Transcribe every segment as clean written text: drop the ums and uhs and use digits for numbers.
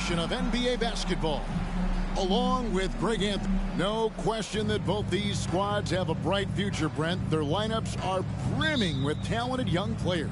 edition of NBA basketball. Along with Greg Anthony. No question that both these squads have a bright future, Brent. Their lineups are brimming with talented young players.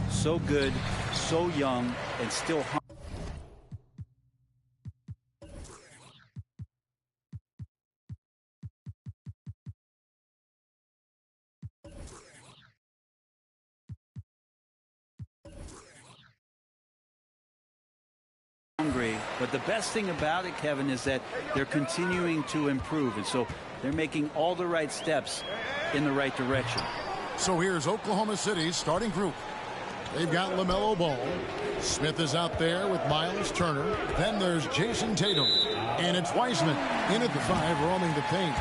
So good, so young, and still hungry. But the best thing about it, Kevin, is that they're continuing to improve, and so they're making all the right steps in the right direction. So here's Oklahoma City's starting group. They've got LaMelo Ball. Smith is out there with Miles Turner. Then there's Jason Tatum. And it's Wiseman in at the 5, roaming the paint.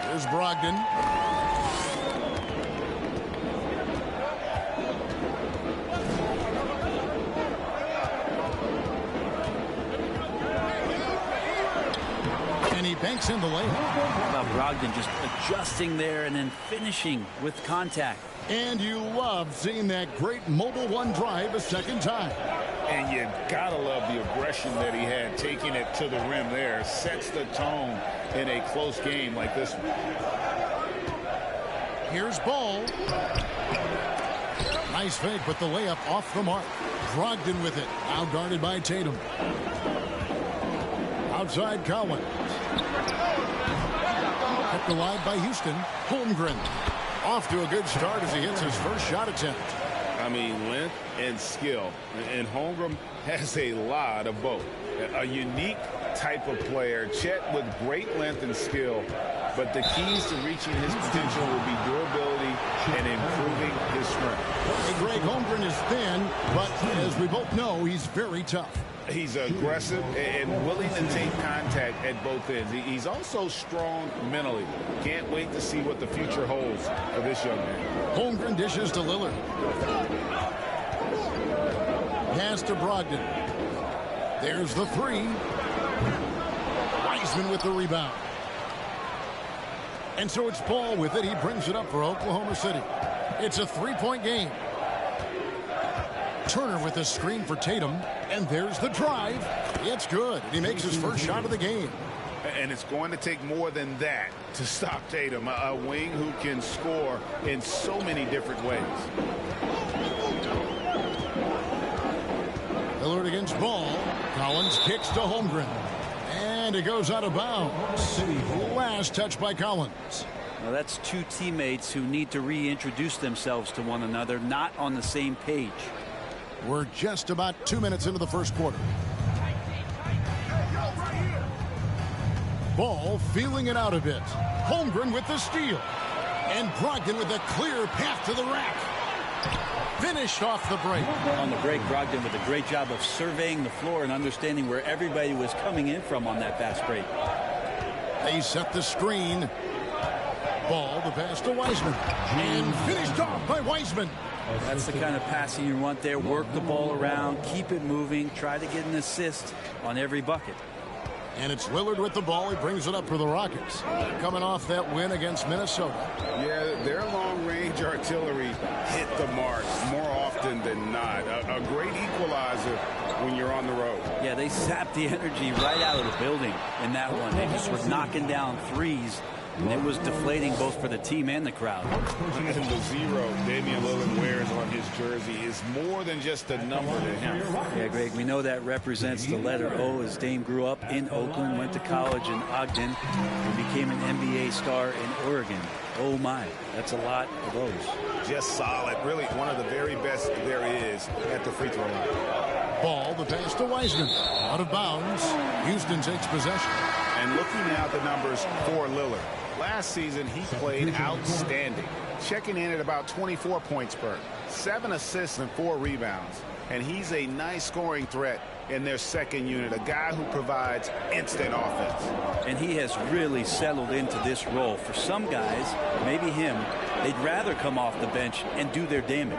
Here's Brogdon. And he banks in the layup. How about Brogdon just adjusting there and then finishing with contact. And you love seeing that great mobile one drive a second time. And you gotta love the aggression that he had, taking it to the rim there. Sets the tone in a close game like this one. Here's Ball. Nice fake, but the layup off the mark. Brogdon with it. Now guarded by Tatum. Outside Collins. Kept alive by Houston. Holmgren. Off to a good start as he hits his first shot attempt. I mean, length and skill. And Holmgren has a lot of both. A unique type of player. Chet with great length and skill. But the keys to reaching his potential will be durability and improving his strength. Hey, Greg, Holmgren is thin, but as we both know, he's very tough. He's aggressive and willing to take contact at both ends. He's also strong mentally. Can't wait to see what the future holds for this young man. Holmgren dishes to Lillard. Pass to Brogdon. There's the 3. Wiseman with the rebound. And so it's Ball with it. He brings it up for Oklahoma City. It's a 3-point game. Turner with a screen for Tatum. And there's the drive. It's good. He makes his first shot of the game. And it's going to take more than that to stop Tatum. A wing who can score in so many different ways. Lillard against Ball. Collins kicks to Holmgren. And it goes out of bounds. Last touch by Collins. Well, that's two teammates who need to reintroduce themselves to one another, not on the same page. We're just about 2 minutes into the first quarter. Ball feeling it out a bit. Holmgren with the steal. And Brogdon with a clear path to the rack. Finished off the break. On the break, Brogdon with a great job of surveying the floor and understanding where everybody was coming in from on that fast break. They set the screen. Ball, the pass to Wiseman. And finished off by Wiseman. That's the kind of passing you want there. Work the ball around, keep it moving, try to get an assist on every bucket. And it's Lillard with the ball. He brings it up for the Rockets. Coming off that win against Minnesota. Yeah, their long-range artillery hit the mark more often than not. A great equalizer when you're on the road. Yeah, they sapped the energy right out of the building in that one. They just were knocking down threes. And it was deflating both for the team and the crowd. And the 0 Damian Lillard wears on his jersey is more than just a number to him. Yeah, Greg, we know that represents the letter O, as Dame grew up in Oakland, went to college in Ogden, and became an NBA star in Oregon. Oh, my. That's a lot of O's. Just solid. Really one of the very best there is at the free throw line. Ball, the pass to Wiseman. Out of bounds. Houston takes possession. And looking at the numbers for Lillard. Last season, he played outstanding, checking in at about 24 points per, 7 assists and 4 rebounds. And he's a nice scoring threat in their second unit, a guy who provides instant offense. And he has really settled into this role. For some guys, maybe him, they'd rather come off the bench and do their damage.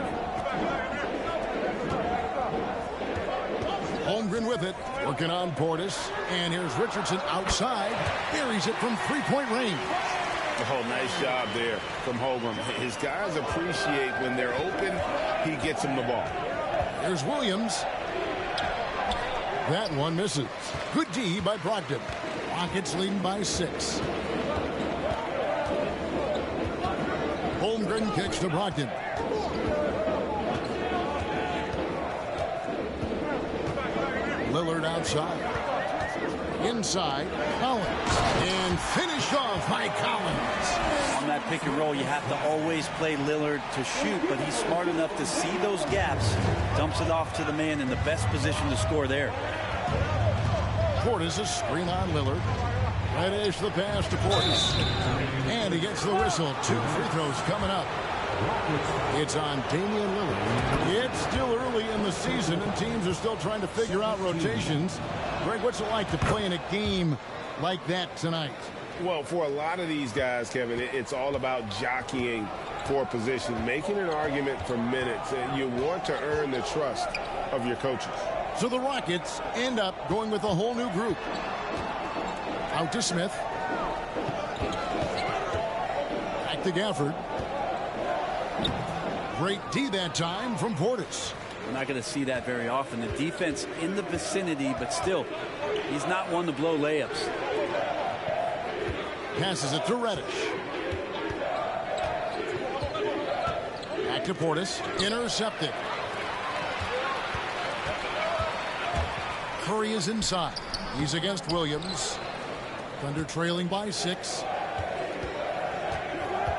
Holmgren with it, working on Portis. And here's Richardson outside. Buries it from three-point range. Oh, nice job there from Holmgren. His guys appreciate when they're open, he gets them the ball. Here's Williams. That one misses. Good D by Brogdon. Rockets leading by 6. Holmgren kicks to Brogdon. Lillard outside. Inside, Collins. And finished off by Collins. On that pick and roll, you have to always play Lillard to shoot, but he's smart enough to see those gaps, dumps it off to the man in the best position to score there. Portis, a screen on Lillard. Reddish the pass to Portis. And he gets the whistle. 2 free throws coming up. It's on Damian Lillard. It's still early in the season, and teams are still trying to figure out rotations. Greg, what's it like to play in a game like that tonight? Well, for a lot of these guys, Kevin, it's all about jockeying for position, making an argument for minutes. And you want to earn the trust of your coaches. So the Rockets end up going with a whole new group. Out to Smith. Back to Gafford. Great D that time from Portis. We're not going to see that very often. The defense in the vicinity, but still, he's not one to blow layups. Passes it to Reddish. Back to Portis. Intercepted. Curry is inside. He's against Williams. Thunder trailing by 6.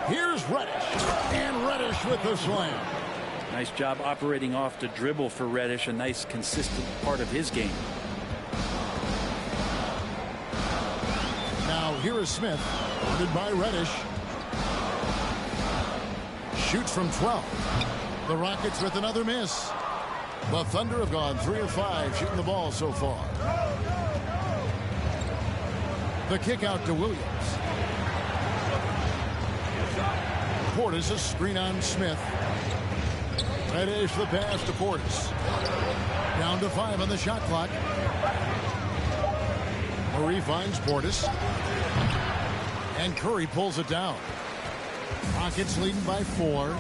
Here's Reddish. And Reddish with the slam. Nice job operating off the dribble for Reddish. A nice, consistent part of his game. Now here is Smith. Guarded by Reddish. Shoots from 12. The Rockets with another miss. The Thunder have gone 3 of 5 shooting the ball so far. The kick out to Williams. Portis a screen on Smith. Reddish the pass to Portis. Down to 5 on the shot clock. Murray finds Portis. And Curry pulls it down. Rockets leading by 4.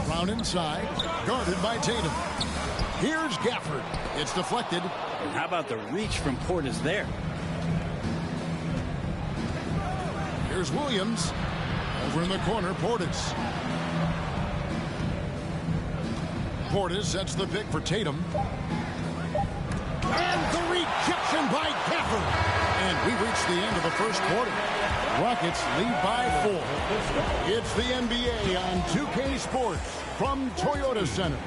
Brown inside. Guarded by Tatum. Here's Gafford. It's deflected. And how about the reach from Portis there? Here's Williams. Over in the corner, Portis. Portis sets the pick for Tatum. And the rejection by Gafford. And we reach the end of the first quarter. Rockets lead by 4. It's the NBA on 2K Sports from Toyota Center.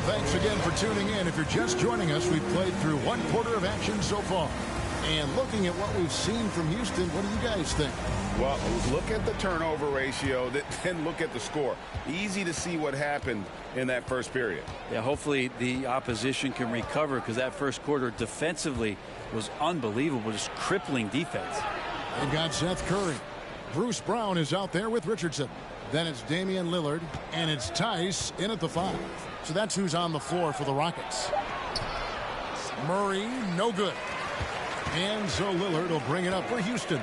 Thanks again for tuning in. If you're just joining us, we've played through 1 quarter of action so far. And looking at what we've seen from Houston, what do you guys think? Well, look at the turnover ratio, then look at the score. Easy to see what happened in that first period. Yeah, hopefully the opposition can recover, because that first quarter defensively was unbelievable, just crippling defense. They've got Seth Curry. Bruce Brown is out there with Richardson. Then it's Damian Lillard, and it's Tice in at the 5. So that's who's on the floor for the Rockets. Murray, no good. And so Lillard will bring it up for Houston.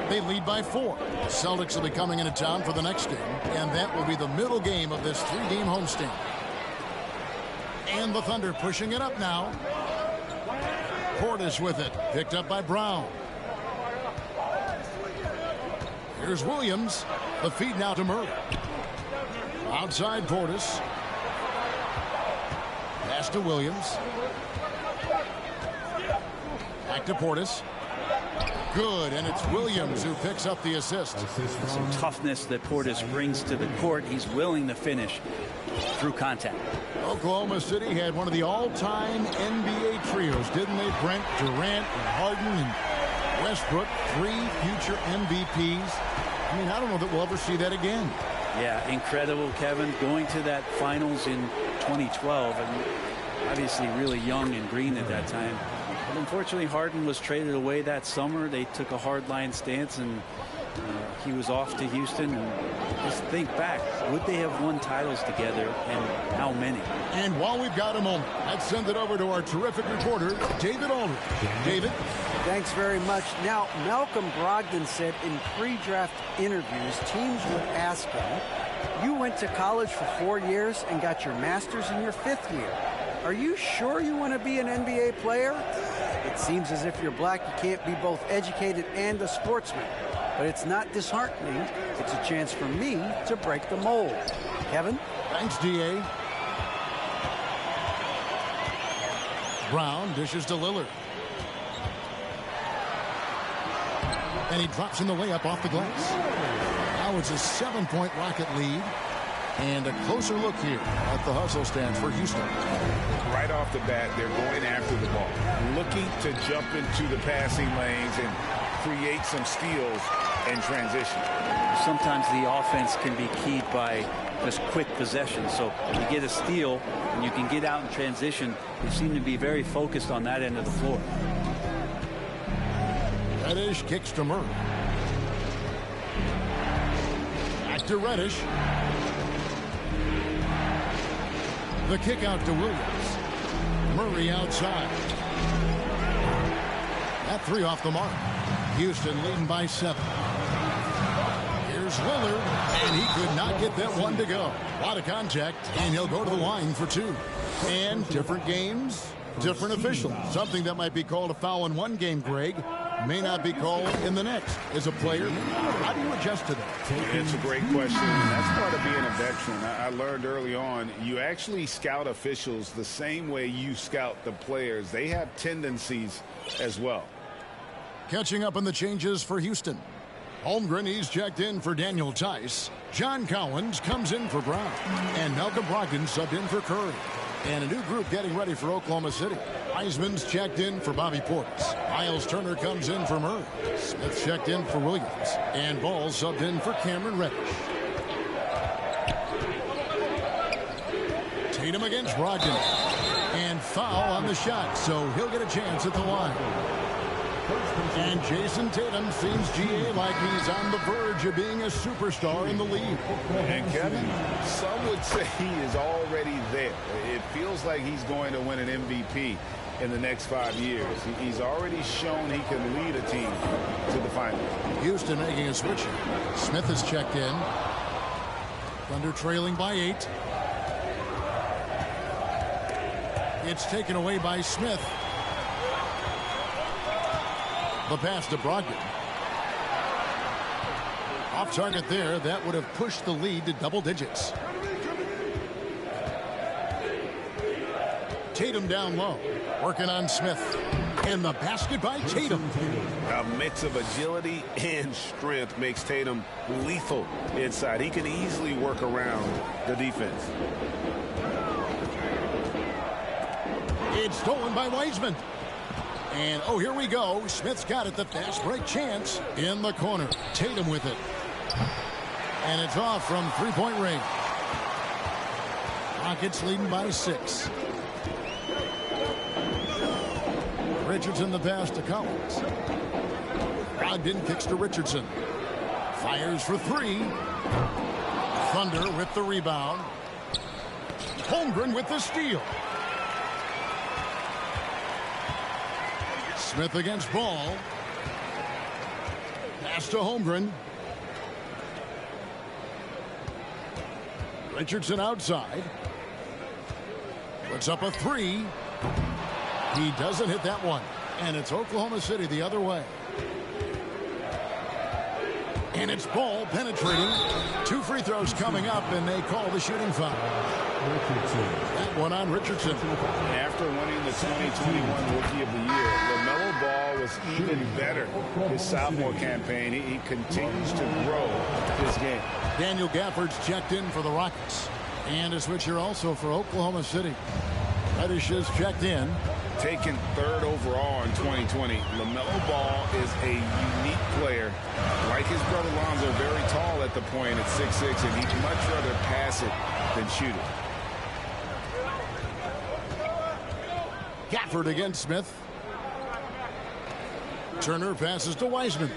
They lead by 4. Celtics will be coming into town for the next game, and that will be the middle game of this 3-game homestand. And the Thunder pushing it up now. Portis with it, picked up by Brown. Here's Williams. The feed now to Murray. Outside Portis. Pass to Williams. Back to Portis. Good, and it's Williams who picks up the assist. Some toughness that Portis brings to the court. He's willing to finish through contact. Oklahoma City had one of the all-time NBA trios, didn't they, Brent? Durant and Harden and Westbrook, 3 future MVPs. I mean, I don't know that we'll ever see that again. Yeah, incredible, Kevin. Going to that finals in 2012, and obviously really young and green at that time. But unfortunately, Harden was traded away that summer. They took a hardline stance, and He was off to Houston, and just think back, would they have won titles together, and how many? And while we've got a moment, let's send it over to our terrific reporter, David Aldridge. David? Thanks very much. Now, Malcolm Brogdon said in pre-draft interviews, teams would ask him, you went to college for 4 years and got your master's in your 5th year. Are you sure you want to be an NBA player? It seems as if you're black, you can't be both educated and a sportsman. But it's not disheartening. It's a chance for me to break the mold. Kevin? Thanks, D.A. Brown dishes to Lillard. And he drops in the layup off the glass. Now it's a 7-point Rocket lead. And a closer look here at the hustle stance for Houston. Right off the bat, they're going after the ball, looking to jump into the passing lanes and create some steals and transition. Sometimes the offense can be keyed by just quick possession. So when you get a steal and you can get out in transition, they seem to be very focused on that end of the floor. Reddish kicks to Murray. Back to Reddish. The kick out to Williams. Murray outside. That 3 off the mark. Houston leading by 7. Here's Lillard, and he could not get that one to go. A lot of contact, and he'll go to the line for 2. And different games, different officials. Something that might be called a foul in one game, Greg, may not be called in the next. As a player, how do you adjust to that? It's a great question. And that's part of being a veteran. I learned early on, you actually scout officials the same way you scout the players. They have tendencies as well. Catching up on the changes for Houston. Holmgren, he's checked in for Daniel Tice. John Collins comes in for Brown. And Malcolm Brogdon subbed in for Curry. And a new group getting ready for Oklahoma City. Wiseman's checked in for Bobby Portis. Miles Turner comes in for Murray. Smith checked in for Williams. And Ball subbed in for Cameron Reddish. Tatum against Brogdon. And foul on the shot, so he'll get a chance at the line. And Jason Tatum seems, GA, like he's on the verge of being a superstar in the league. And Kevin, some would say he is already there. It feels like he's going to win an MVP in the next 5 years. He's already shown he can lead a team to the finals. Houston making a switch. Smith is checked in. Thunder trailing by 8. It's taken away by Smith. The pass to Brogdon. Off target there. That would have pushed the lead to double digits. Tatum down low. Working on Smith. And the basket by Tatum. A mix of agility and strength makes Tatum lethal inside. He can easily work around the defense. It's stolen by Wiseman. And, oh, here we go. Smith's got it. The fast break chance in the corner. Tatum with it. And it's off from three-point range. Rockets leading by 6. Richardson the pass to Collins. Brogdon kicks to Richardson. Fires for 3. Thunder with the rebound. Holmgren with the steal. Smith against Ball. Pass to Holmgren. Richardson outside. Puts up a 3. He doesn't hit that one. And it's Oklahoma City the other way. And it's Ball penetrating. 2 free throws coming up, and they call the shooting foul. That one on Richardson. After winning the 2021 Rookie of the Year, LaMelo Ball was even better his sophomore campaign. He continues to grow his game. Daniel Gafford's checked in for the Rockets. And a switch here also for Oklahoma City. Reddish is checked in. Taken 3rd overall in 2020, LaMelo Ball is a unique player. Like his brother Lonzo, very tall at the point at 6'6", and he'd much rather pass it than shoot it. Gafford against Smith. Turner passes to Wiseman.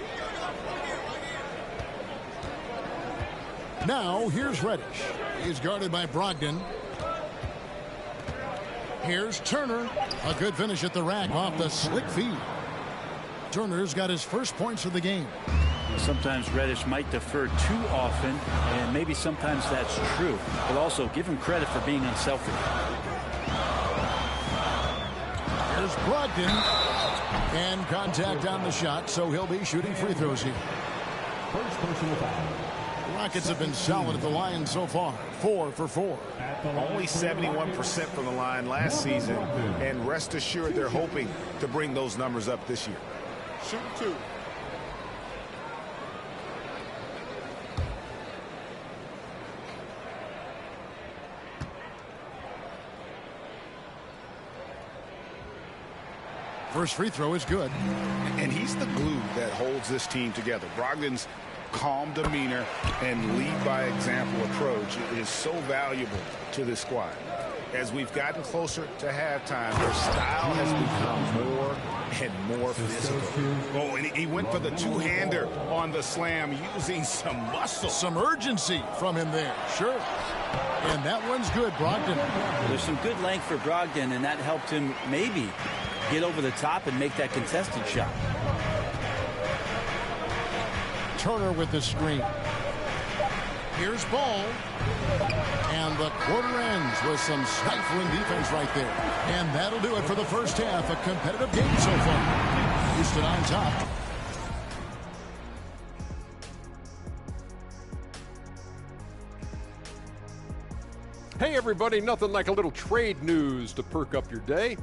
Now here's Reddish. He's guarded by Brogdon. Here's Turner. A good finish at the rack off the slick feed. Turner's got his first points of the game. Sometimes Reddish might defer too often, and maybe sometimes that's true. But also give him credit for being unselfish. Here's Brogdon. And contact on the shot, so he'll be shooting free throws here. Rockets have been solid at the line so far. 4 for 4. Only 71% from the line last season, and rest assured they're hoping to bring those numbers up this year. Shoot 2. First free throw is good. And he's the glue that holds this team together. Brogdon's calm demeanor and lead by example approach is so valuable to this squad. As we've gotten closer to halftime, their style has become more and more physical. Oh, and he went for the two-hander on the slam using some muscle. Some urgency from him there. Sure. And that one's good, Brogdon. There's some good length for Brogdon, and that helped him maybe get over the top and make that contested shot. Turner with the screen. Here's Ball. And the quarter ends with some stifling defense right there. And that'll do it for the first half. A competitive game so far. Houston on top. Hey everybody, nothing like a little trade news to perk up your day.